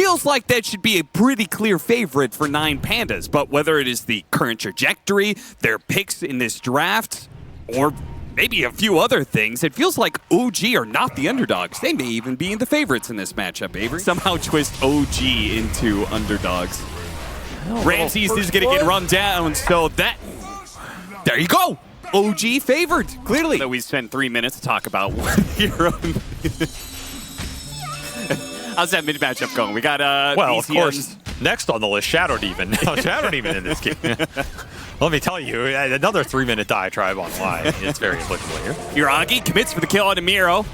feels like that should be a pretty clear favorite for 9PANDAS. But whether it is the current trajectory, their picks in this draft, or maybe a few other things, it feels like OG are not the underdogs. They may even be the favorites in this matchup, Avery. Somehow twist OG into underdogs. Ramses is going to get run down, so that... There you go! OG favored, clearly. So we spent 3 minutes to talk about one hero. How's that mid-matchup going? We got well, BCM. Of course, next on the list, Shadow Demon. No, Shadow Demon in this game. Let me tell you, another 3-minute diatribe online. It's very applicable here. Iragi commits for the kill on Amiro,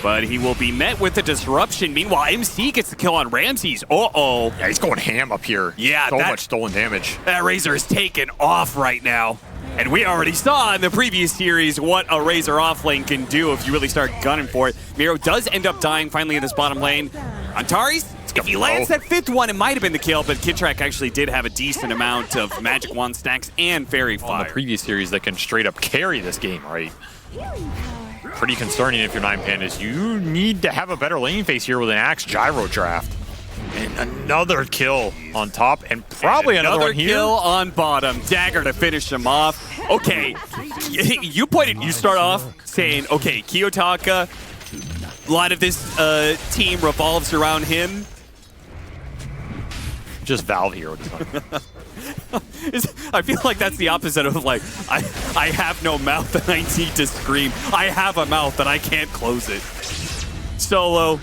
but he will be met with a disruption. Meanwhile, MC gets the kill on Ramses. Uh-oh. Yeah, he's going ham up here. Yeah, so much stolen damage. That Razor is taken off right now. And we already saw in the previous series what a Razor offlane can do if you really start gunning for it. Miro does end up dying finally in this bottom lane. Antares, if he lands that 5th one, it might have been the kill, but Kidtrack actually did have a decent amount of Magic Wand stacks and Fairy Fire. On the previous series, that can straight up carry this game, right? Pretty concerning if you're 9PANDAS. You need to have a better lane face here with an Axe Gyro draft. And another kill on top, and probably another one here. Kill on bottom. Dagger to finish him off. Okay, you start off saying, okay, Kiyotaka, a lot of this team revolves around him. Just Valve here. I feel like that's the opposite of like, I have no mouth and I need to scream. I have a mouth and I can't close it. Solo.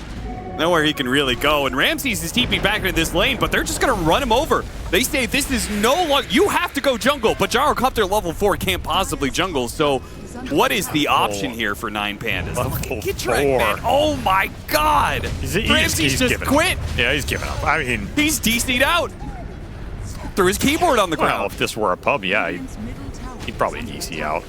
Nowhere he can really go, and Ramses is TPing back into this lane, but they're just gonna run him over. They say this is no longer, you have to go jungle, but Gyrocopter level 4 can't possibly jungle, so what is the option here for 9PANDAS? Get tracked, man. Oh my god! Ramses just quit! Yeah, he's giving up. I mean, he's DC'd out! Threw his keyboard on the ground. Well, if this were a pub, yeah, he'd probably DC out.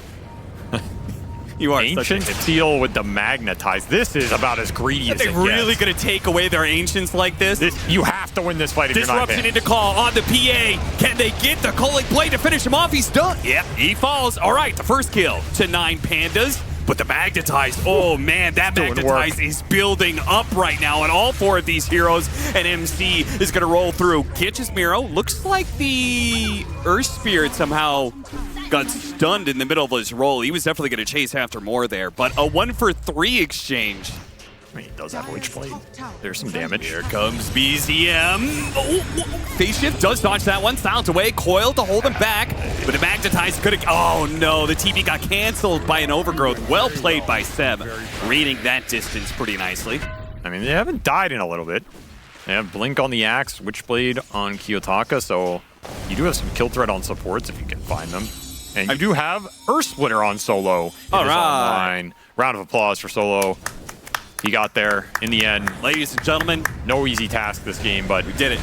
You are Ancient Steel with the Magnetize. This is about as greedy as it gets. Are they really going to take away their Ancients like this? You have to win this fight if you're not Disruption into call on the PA. Can they get the culling blade to finish him off? He's done. Yep, he falls. All right, the first kill to 9PANDAS. But the Magnetize, oh man, that Magnetize is building up right now. And all 4 of these heroes, and MC is going to roll through. Catches Miro. Looks like the Earth Spirit somehow got stunned in the middle of his roll. He was definitely going to chase after more there. But a 1-for-3 exchange. I mean, he does have a Witch Blade. There's some damage. Here comes BZM. Oh, Phase Shift does dodge that one. Silence away. Coil to hold him back. But the Magnetize could have... Oh, no. The TP got canceled by an Overgrowth. Well played by Seb. Reading that distance pretty nicely. I mean, they haven't died in a little bit. They have Blink on the Axe, Witchblade on Kiyotaka, so you do have some kill threat on supports if you can find them. And you do have Earth Splitter on Solo. All right. Round of applause for Solo. He got there in the end. Ladies and gentlemen. No easy task this game, but we did it.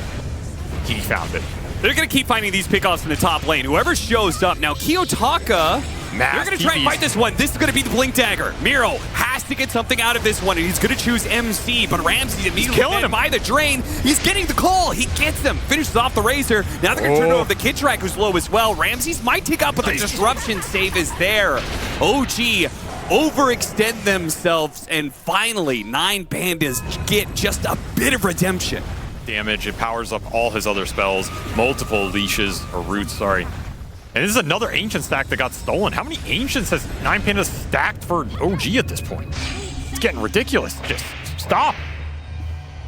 He found it. They're going to keep finding these pickoffs in the top lane. Whoever shows up. Now, Kiyotaka, they're going to try and fight this one. This is going to be the Blink Dagger. Miro has to get something out of this one, and he's going to choose MC, but Ramses immediately killing him by the drain. He's getting the call. He gets them. Finishes off the Razor. Now they're going to turn over the Kidtrack, who's low as well. Ramses might take out, but the disruption save is there. OG overextend themselves, and finally 9PANDAS get just a bit of redemption. Damage, it powers up all his other spells, multiple leashes, or roots, sorry. And this is another Ancient stack that got stolen. How many Ancients has 9PANDAS stacked for OG at this point? It's getting ridiculous. Just stop.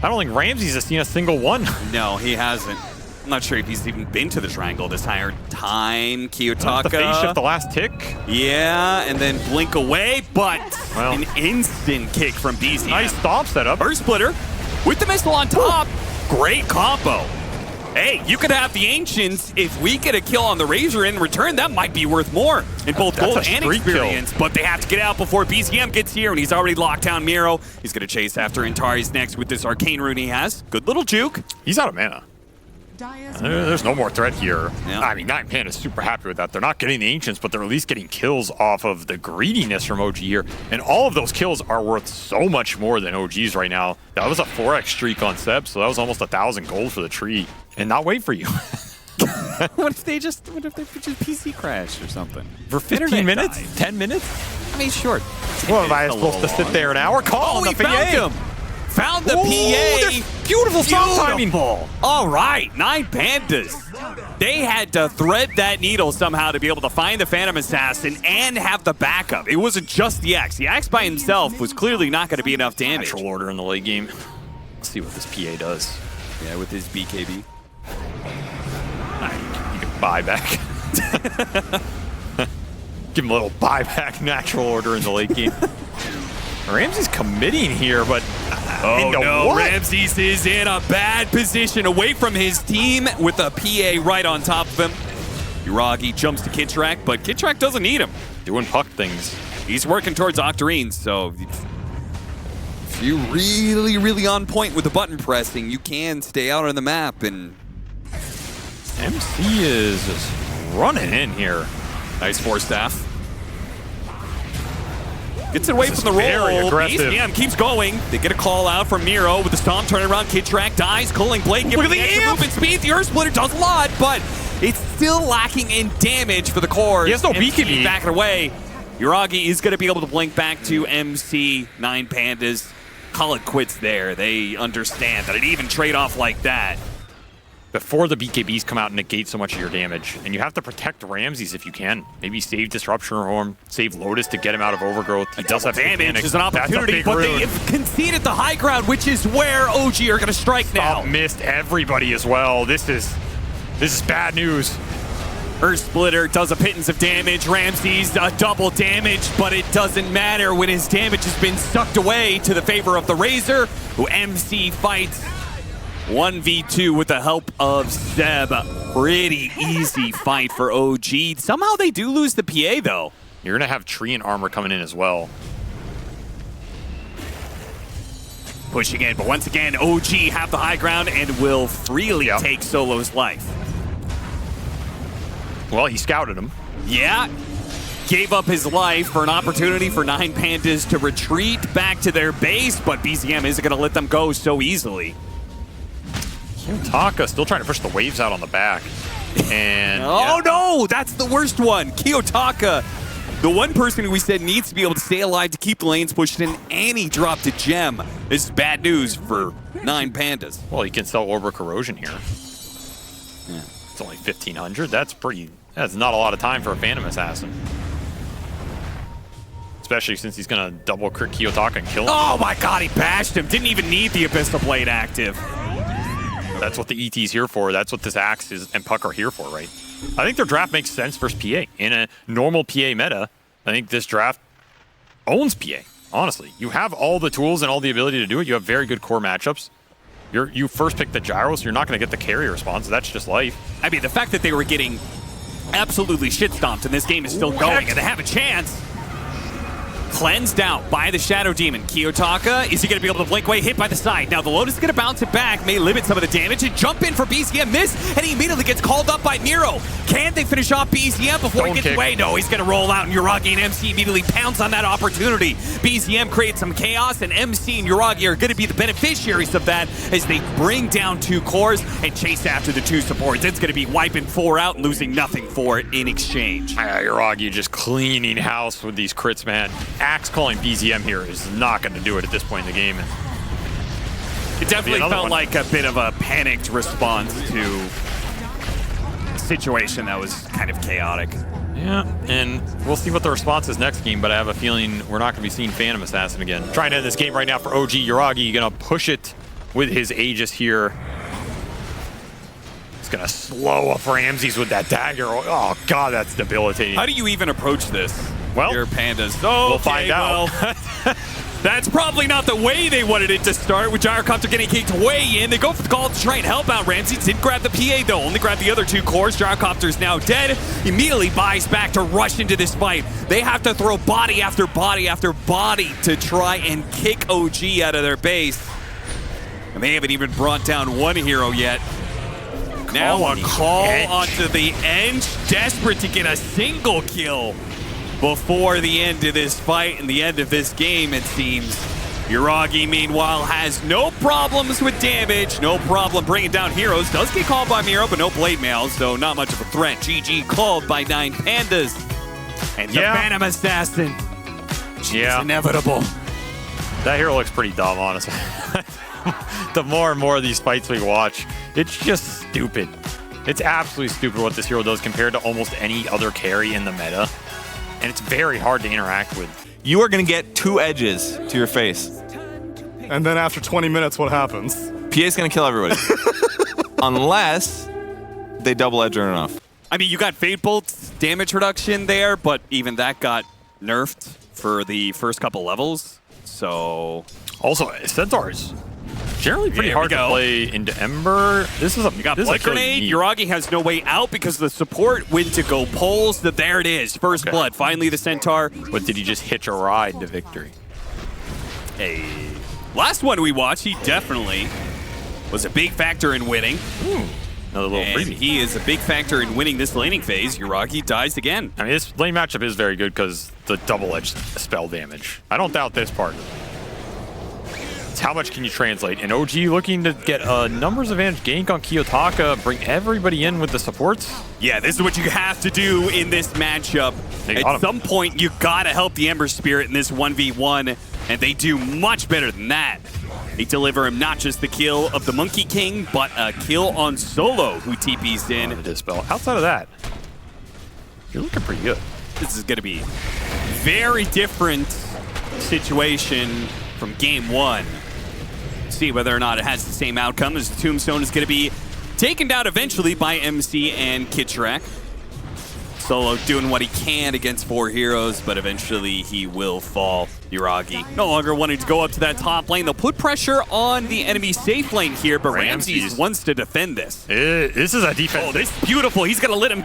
I don't think Ramses has seen a single one. No, he hasn't. I'm not sure if he's even been to the triangle this entire time. Kiyotaka. The phase shift, the last tick. Yeah, and then blink away, but an instant kick from BZ. Nice stop setup. Earth Splitter with the missile on top. Great combo. Hey, you could have the Ancients. If we get a kill on the Razor in return, that might be worth more in both gold and experience. But they have to get out before BZM gets here, and he's already locked down Miro. He's going to chase after Antares next with this Arcane Rune he has. Good little juke. He's out of mana. There's no more threat here. Yeah. I mean, 9PANDAS is super happy with that. They're not getting the Ancients, but they're at least getting kills off of the greediness from OG here. And all of those kills are worth so much more than OG's right now. That was a 4x streak on Seb, so that was almost 1,000 gold for the tree. And not wait for you. What if they just PC crashed or something? For 15 minutes? 10 minutes? I mean, short. What, am I supposed to sit there an hour? Call on the PA. Found him! Found the PA! Beautiful stop timing. All right, 9PANDAS. They had to thread that needle somehow to be able to find the Phantom Assassin and have the backup. It wasn't just the Axe. The Axe by himself was clearly not going to be enough damage. Natural order in the late game. Let's see what this PA does. Yeah, with his BKB. You can buy back. Give him a little buyback natural order in the late game. Ramsey's committing here, but oh no, Ramses is in a bad position away from his team with a PA right on top of him. Yuragi jumps to Kitrak, but Kitrak doesn't need him. Doing puck things. He's working towards Octarines, so if you really on point with the button pressing, you can stay out on the map. And MC is just running in here. Nice force staff. Gets it away from the roll. Very aggressive. BCM keeps going. They get a call out from Miro with the stomp, turning around. Kitrak dies. Cooling Blade giving the extra movement speed. The Earth Splitter does a lot, but it's still lacking in damage for the core. He has no BKB. Backing away. Yuragi is going to be able to blink back to MC. 9PANDAS. Call it quits there. They understand that an even trade-off like that. Before the BKBs come out and negate so much of your damage. And you have to protect Ramses if you can. Maybe save Disruption Horn, save Lotus to get him out of overgrowth. He does have damage is an opportunity, but they have conceded the high ground, which is where OG are going to strike now. Missed everybody as well. This is bad news. Earth Splitter does a pittance of damage. Ramses a double damage, but it doesn't matter when his damage has been sucked away to the favor of the Razor, who MC fights 1v2 with the help of Seb. Pretty easy fight for OG. Somehow they do lose the PA, though. You're going to have Tree and Armor coming in as well. Pushing in, but once again, OG have the high ground and will freely take Solo's life. Well, he scouted him. Yeah. Gave up his life for an opportunity for 9PANDAS to retreat back to their base, but BZM isn't going to let them go so easily. Kiyotaka still trying to push the waves out on the back. And oh no, that's the worst one. Kiyotaka, the one person who we said needs to be able to stay alive to keep the lanes pushed in, and he dropped a gem. This is bad news for 9PANDAS. Well, he can sell Orber Corrosion here. Yeah. It's only 1,500. That's not a lot of time for a Phantom Assassin. Especially since he's going to double crit Kiyotaka and kill him. Oh my god, he bashed him. Didn't even need the Abyssal Blade active. That's what the ET's here for. That's what this Axe and Puck are here for, right? I think their draft makes sense versus PA. In a normal PA meta, I think this draft owns PA, honestly. You have all the tools and all the ability to do it. You have very good core matchups. You first pick the Gyro, so you're not going to get the carry response. That's just life. I mean, the fact that they were getting absolutely shit-stomped and this game is still going and they have a chance. Cleansed out by the Shadow Demon. Kiyotaka, is he going to be able to blink away? Hit by the side. Now the Lotus is going to bounce it back, may limit some of the damage, and jump in for BZM. Miss, and he immediately gets called up by Miro. Can they finish off BZM before he gets away? No, he's going to roll out, and Yuragi and MC immediately pounce on that opportunity. BZM creates some chaos, and MC and Yuragi are going to be the beneficiaries of that as they bring down two cores and chase after the two supports. It's going to be wiping 4 out and losing nothing for it in exchange. Yuragi just cleaning house with these crits, man. Axe calling BZM here is not going to do it at this point in the game. It definitely felt like a bit of a panicked response to a situation that was kind of chaotic. Yeah, and we'll see what the response is next game, but I have a feeling we're not going to be seeing Phantom Assassin again. Trying to end this game right now for OG. Yuragi going to push it with his Aegis here. He's going to slow up Ramses with that dagger. Oh, God, that's debilitating. How do you even approach this? Well, your Pandas. Oh, we'll find out. Well, that's probably not the way they wanted it to start, with Gyrocopter getting kicked way in. They go for the call to try and help out Ramses. Didn't grab the PA, though. Only grabbed the other 2 cores. Gyrocopter's now dead. Immediately buys back to rush into this fight. They have to throw body after body after body to try and kick OG out of their base. And they haven't even brought down one hero yet. Now a call onto the Edge. Desperate to get a single kill before the end of this fight and the end of this game, it seems. Yuragi, meanwhile, has no problems with damage, no problem bringing down heroes. Does get called by Miro, but no blade mail, so not much of a threat. GG called by 9PANDAS. And the Phantom Assassin. It's inevitable. That hero looks pretty dumb, honestly. The more and more of these fights we watch, it's just stupid. It's absolutely stupid what this hero does compared to almost any other carry in the meta. And it's very hard to interact with. You are going to get 2 edges to your face. And then after 20 minutes, what happens? PA is going to kill everybody. Unless they double edge her enough. I mean, you got Fate Bolt's damage reduction there, but even that got nerfed for the first couple levels. So also, Centaur's generally pretty hard to play into Ember. This is a you got Blood Grenade. Yuragi has no way out because the support went to go poles. There it is. First blood. Finally, the Centaur. But did he just hitch a ride to victory? Hey, last one we watched, he definitely was a big factor in winning. Another little freebie. He is a big factor in winning this laning phase. Yuragi dies again. I mean, this lane matchup is very good because the double-edged spell damage. I don't doubt this part. It's how much can you translate? And OG looking to get a numbers advantage gank on Kiyotaka, bring everybody in with the supports. Yeah, this is what you have to do in this matchup. At some point, you gotta help the Ember Spirit in this 1v1, and they do much better than that. They deliver him not just the kill of the Monkey King, but a kill on Solo, who TP's in. The dispel. Outside of that, you're looking pretty good. This is going to be a very different situation from game 1. See whether or not it has the same outcome as the Tombstone is going to be taken down eventually by MC and Kitchrak. Solo doing what he can against 4 heroes, but eventually he will fall. Yuragi no longer wanting to go up to that top lane. They'll put pressure on the enemy safe lane here, but Ramses wants to defend this. This is a defense. Oh, this is beautiful. He's going to let him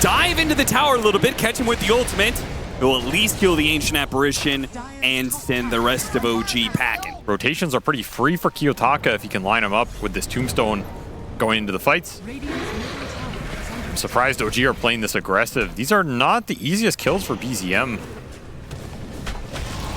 dive into the tower a little bit, catch him with the ultimate. It will at least kill the Ancient Apparition and send the rest of OG packing. Rotations are pretty free for Kiyotaka if he can line them up with this Tombstone going into the fights. I'm surprised OG are playing this aggressive. These are not the easiest kills for BZM.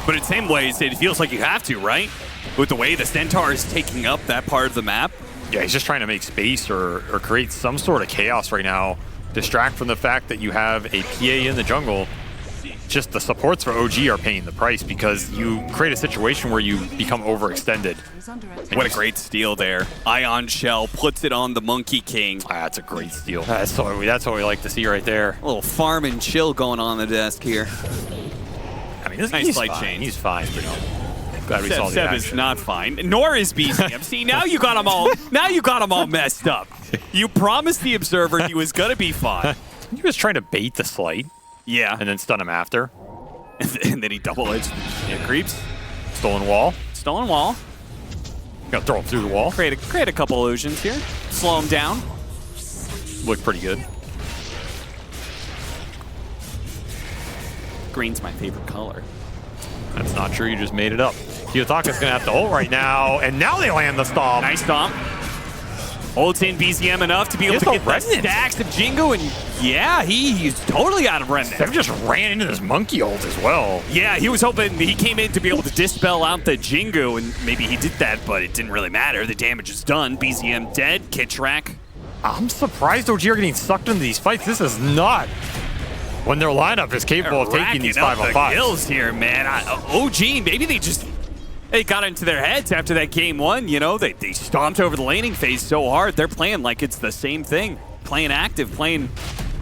But in same ways, it feels like you have to, right? With the way the Centaur is taking up that part of the map. Yeah, he's just trying to make space or create some sort of chaos right now. Distract from the fact that you have a PA in the jungle. Just the supports for OG are paying the price because you create a situation where you become overextended. What a great steal there. Ion Shell puts it on the Monkey King. That's a great steal. That's what we like to see right there. A little farm and chill going on the desk here. I mean, nice light change. He's fine, but glad we saw the Seb action. is not fine, nor is BZM. See, now you got him all. Now you got him all messed up. You promised the observer he was gonna be fine. He was trying to bait the slight. Yeah. And then stun him after. And then he double-edged creeps. Stolen wall. Stolen wall. Gonna throw him through the wall. Create a couple illusions here. Slow him down. Look pretty good. Green's my favorite color. That's not true. You just made it up. Kiyotaka's gonna have to ult right now, and now they land the stomp. Nice stomp. Ults in BZM enough to be able to get the stacks of Jingo, and yeah, he's totally out of Remnant. They've just ran into this monkey ult as well. Yeah, he was hoping he came in to be able to dispel out the Jingo, and maybe he did that, but it didn't really matter. The damage is done. BZM dead. Kitchrak. I'm surprised OG are getting sucked into these fights. This is not when their lineup is capable of taking these 5-on-5s. Kills here, man. OG, maybe they got into their heads after that game 1, you know, they stomped over the laning phase so hard. They're playing like it's the same thing. Playing active, playing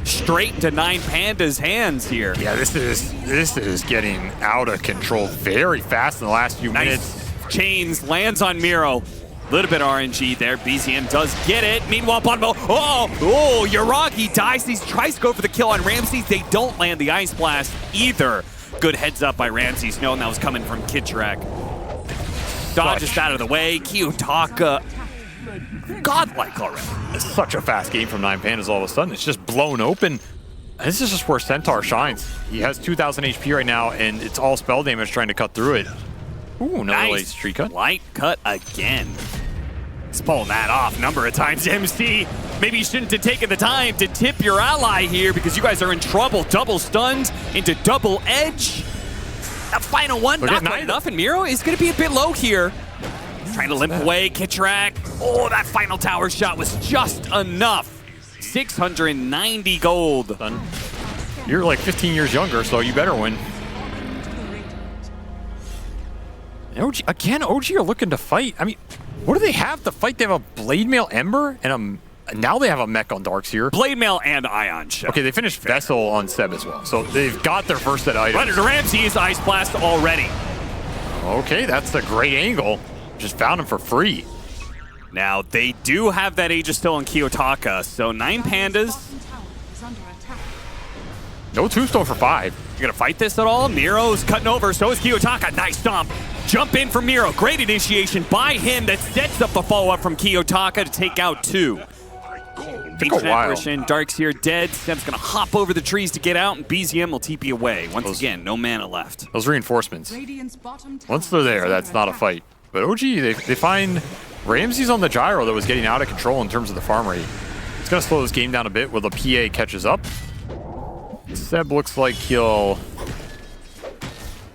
straight into 9PANDAS' hands here. Yeah, this is getting out of control very fast in the last few minutes. Chains lands on Miro. Little bit of RNG there. BZM does get it. Meanwhile, Bonbo. Oh, Yuragi dies. He tries to go for the kill on Ramses. They don't land the Ice Blast either. Good heads up by Ramses, knowing that was coming from Kitchrak. Dodges out of the way. Kiyotaka, godlike already. It's such a fast game from 9PANDAS all of a sudden. It's just blown open. This is just where Centaur shines. He has 2,000 HP right now, and it's all spell damage trying to cut through it. Ooh, another late street cut. Light cut again. He's pulling that off a number of times. MC, maybe you shouldn't have taken the time to tip your ally here because you guys are in trouble. Double stunned into double edge. That final one, not quite enough, and Miro is going to be a bit low here. Trying to limp away, Kitchrak. Oh, that final tower shot was just enough. 690 gold. You're like 15 years younger, so you better win. OG, again, OG are looking to fight. I mean, what do they have to fight? They have a Blade Mail Ember and now they have a mech on Darkseer. Blade Mail and Ion Shell. Okay, they finished Vessel on Seb as well. So they've got their first set of items. Runner to Ramsey is Ice Blast already. Okay, that's a great angle. Just found him for free. Now, they do have that Aegis still on Kiyotaka, so 9PANDAS. No tombstone for 5. You gonna fight this at all? Miro's cutting over, so is Kiyotaka. Nice stomp. Jump in from Miro. Great initiation by him that sets up the follow-up from Kiyotaka to take out 2. Ancient Apparition, Darkseer dead. Seb's gonna hop over the trees to get out, and BZM will TP away. Once again, no mana left. Those reinforcements. Once they're there, that's not a fight. But OG, they find Ramsey's on the gyro that was getting out of control in terms of the farm rate. It's gonna slow this game down a bit while the PA catches up. Seb looks like he'll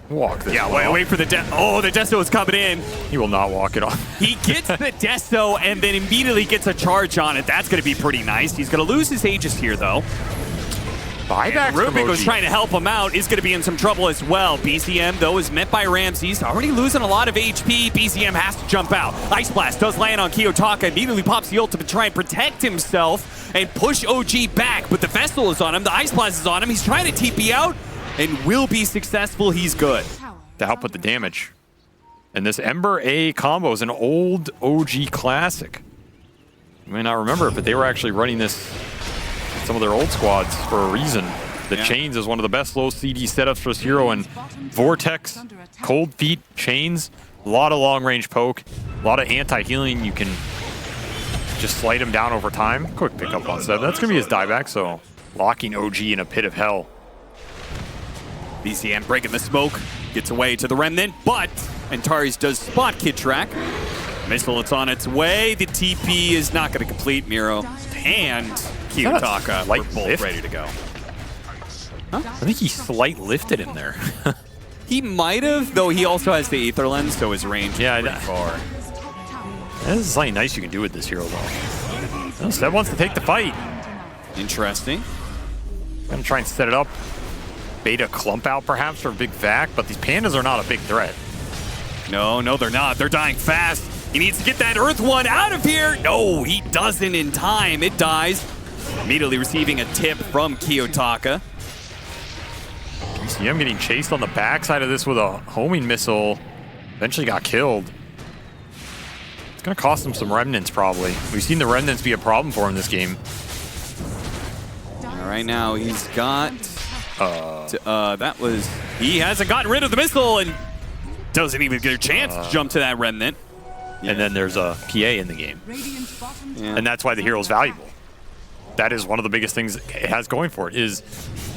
walk this. Yeah, wait for the oh, the Desto is coming in. He will not walk it off. He gets the Desto and then immediately gets a charge on it. That's gonna be pretty nice. He's gonna lose his Aegis here though. Buyback. Rubik was trying to help him out, is going to be in some trouble as well. BZM, though, is met by Ramses. Already losing a lot of HP. BZM has to jump out. Ice Blast does land on Kiyotaka. Immediately pops the ultimate to try and protect himself and push OG back. But the Vestal is on him. The Ice Blast is on him. He's trying to TP out and will be successful. He's good. To help with the damage. And this Ember A combo is an old OG classic. You may not remember it, but they were actually running this some of their old squads for a reason. The Chains is one of the best low CD setups for this hero, and Vortex, Cold Feet, Chains, a lot of long-range poke, a lot of anti-healing. You can just slide him down over time. Quick pickup on Seb. That's going to be his dieback, so locking OG in a pit of hell. BZM breaking the smoke, gets away to the Remnant, but Antares does spot Kid Track. Missile, it's on its way. The TP is not going to complete. Miro and Kiyotaka are both ready to go. Huh? I think he slight lifted him there. He might have, though he also has the Aether Lens, so his range is pretty far. This is something nice you can do with this hero, though. Well, Seb wants to take the fight. Interesting. Gonna try and set it up. Beta clump out, perhaps, for a big vac, but these Pandas are not a big threat. No, they're not. They're dying fast. He needs to get that Earth One out of here. No, he doesn't in time. It dies. Immediately receiving a tip from Kiyotaka. See him getting chased on the backside of this with a homing missile. Eventually got killed. It's going to cost him some remnants, probably. We've seen the remnants be a problem for him this game. Right now, he's got... He hasn't gotten rid of the missile and doesn't even get a chance to jump to that remnant. And then there's a PA in the game. And that's why the hero's valuable. That is one of the biggest things it has going for it, is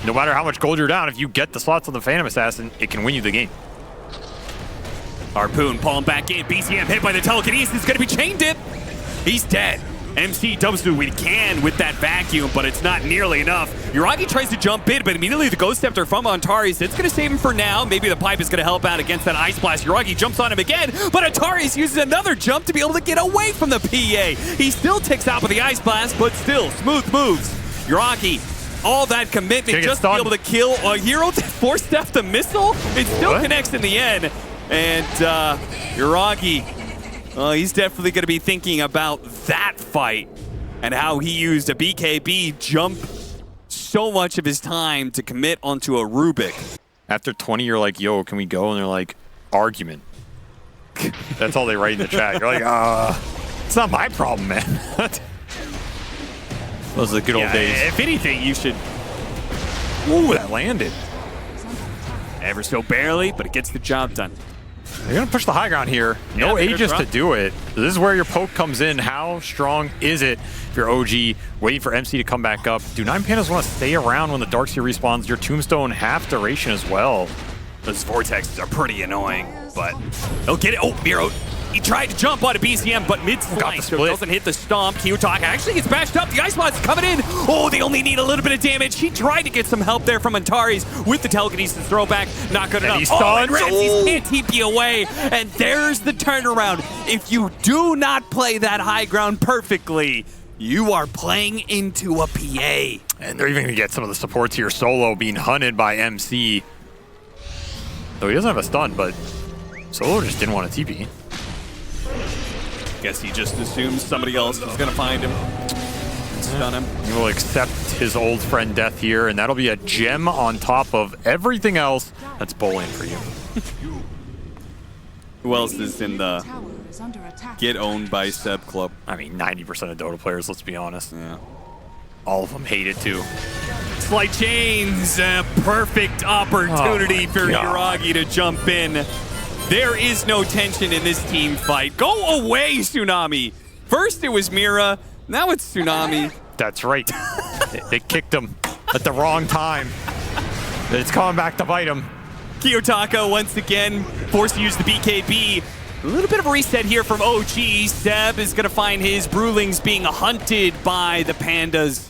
no matter how much gold you're down, if you get the slots on the Phantom Assassin, it can win you the game. Harpoon pulling back in. BZM hit by the telekinesis. Going to be chain dip. He's dead. MC dumps what he can with that vacuum, but it's not nearly enough. Yuragi tries to jump in, but immediately the Ghost Scepter from Antares, it's going to save him for now. Maybe the pipe is going to help out against that Ice Blast. Yuragi jumps on him again, but Antares uses another jump to be able to get away from the PA. He still ticks out with the Ice Blast, but still, smooth moves. Yuragi, all that commitment just to be able to kill a hero to four-step the missile. It still connects in the end. And Yuragi, he's definitely going to be thinking about that fight and how he used a BKB jump so much of his time to commit onto a Rubik. After 20, you're like, yo, can we go? And they're like, argument. That's all they write in the chat. You're like, it's not my problem, man. Those are the good old days. If anything, you should... Ooh, that landed. Ever so barely, but it gets the job done. They're going to push the high ground here. No Aegis to do it. This is where your poke comes in. How strong is it if you're OG, waiting for MC to come back up? Do 9PANDAS want to stay around when the Darkseer respawns? Your Tombstone half duration as well. Those vortexes are pretty annoying, but they'll get it. Oh, Miro. He tried to jump on a BCM, but mid-flight, so it doesn't hit the stomp. Kiyotaka actually gets bashed up. The Ice Blast is coming in. Oh, they only need a little bit of damage. He tried to get some help there from Antares with the telekinesis throwback. Not good enough. He's stunned. Ramses can't TP away. And there's the turnaround. If you do not play that high ground perfectly, you are playing into a PA. And they're even going to get some of the supports here. Solo being hunted by MC. Though he doesn't have a stun, but Solo just didn't want to TP. Guess he just assumes somebody else is going to find him and stun him. He will accept his old friend death here, and that'll be a gem on top of everything else that's bowling for you. Who else is in the get owned by Seb club? I mean, 90% of Dota players, let's be honest. Yeah. All of them hate it too. Slight chains, a perfect opportunity for Yuragi to jump in. There is no tension in this team fight. Go away, Tsunami. First it was Mira, now it's Tsunami. That's right. They kicked him at the wrong time. It's coming back to bite him. Kiyotaka once again forced to use the BKB. A little bit of a reset here from OG. Seb is going to find his Brewlings being hunted by the Pandas.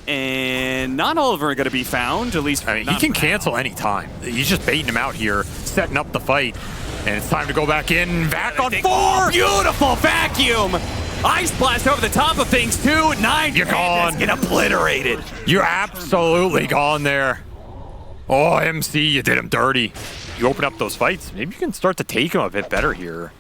And not all of them are going to be found, at least. I mean, he can cancel any time. He's just baiting him out here, setting up the fight. And it's time to go back in. Back on 4. Beautiful vacuum. Ice blast over the top of things, too. 9 You're gone. Get obliterated. You're absolutely gone there. Oh, MC, you did him dirty. You open up those fights. Maybe you can start to take him a bit better here.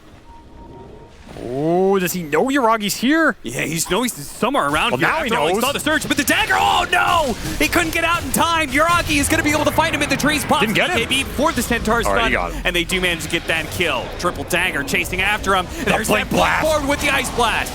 Oh, does he know Yuragi's here? Yeah, he's somewhere around here. Now he knows. He saw the surge, but the dagger, oh no! He couldn't get out in time. Yuragi is going to be able to find him in the trees. Didn't get him. KB for the Centaur's stun, got him. and they do manage to get that kill. Triple dagger chasing after him. There's blink that blast. forward with the ice blast.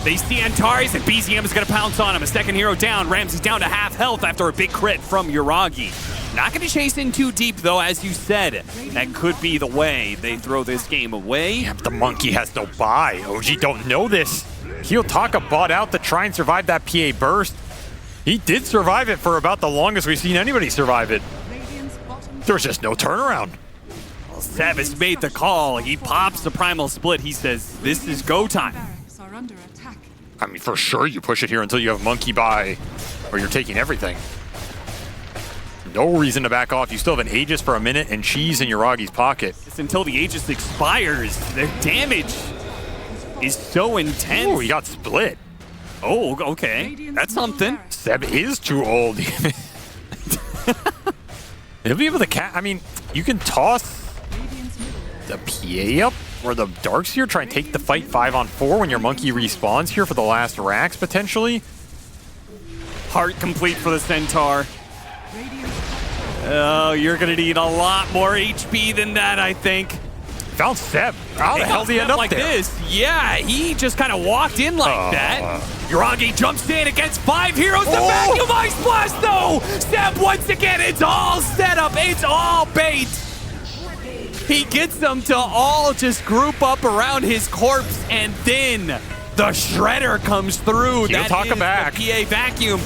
They see Antares, and BZM is going to pounce on him. A second hero down. Ramsey's down to half health after a big crit from Yuragi. Not going to chase in too deep, though, as you said. That could be the way they throw this game away. Yeah, but the monkey has no buy. OG don't know this. Kiyotaka bought out to try and survive that PA burst. He did survive it for about the longest we've seen anybody survive it. There's just no turnaround. Seb has made the call. He pops the primal split. He says, this is go time. I mean, for sure you push it here until you have monkey buy, or you're taking everything. No reason to back off. You still have an Aegis for a minute and cheese in Yuragi's pocket. It's until the Aegis expires. The damage is so intense. Oh, he got split. Oh, okay. That's something. Seb is too old. He'll be able to I mean, you can toss the PA up or the Darks here, try and take the fight 5-on-4 when your monkey respawns here for the last racks, potentially. Heart complete for the Centaur. Oh, you're going to need a lot more HP than that, I think. Found Seb. How the hell did he end up like there? This? Yeah, he just kind of walked in like that. Yuragi jumps in against 5 heroes. The vacuum ice blast, though. Seb, once again, it's all set up. It's all bait. He gets them to all just group up around his corpse, and then the Shredder comes through. Kiyotaka back. The PA vacuum.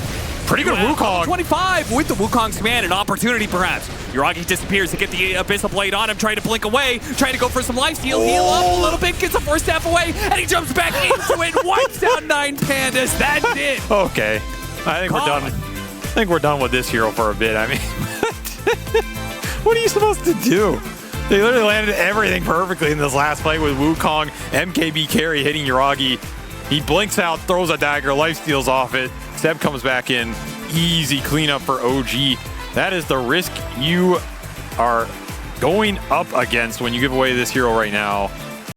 Pretty good Wukong. 25 with the Wukong's command, an opportunity perhaps. Yuragi disappears to get the Abyssal Blade on him, trying to blink away, trying to go for some life steal, heal up a little bit, gets a 4-step away, and he jumps back into it, wipes out 9PANDAS. That's it. Okay. I think we're done. I think we're done with this hero for a bit. I mean, what are you supposed to do? They literally landed everything perfectly in this last fight with Wukong, MKB carry hitting Yuragi. He blinks out, throws a dagger, life steals off it. Seb comes back in. Easy cleanup for OG. That is the risk you are going up against when you give away this hero right now.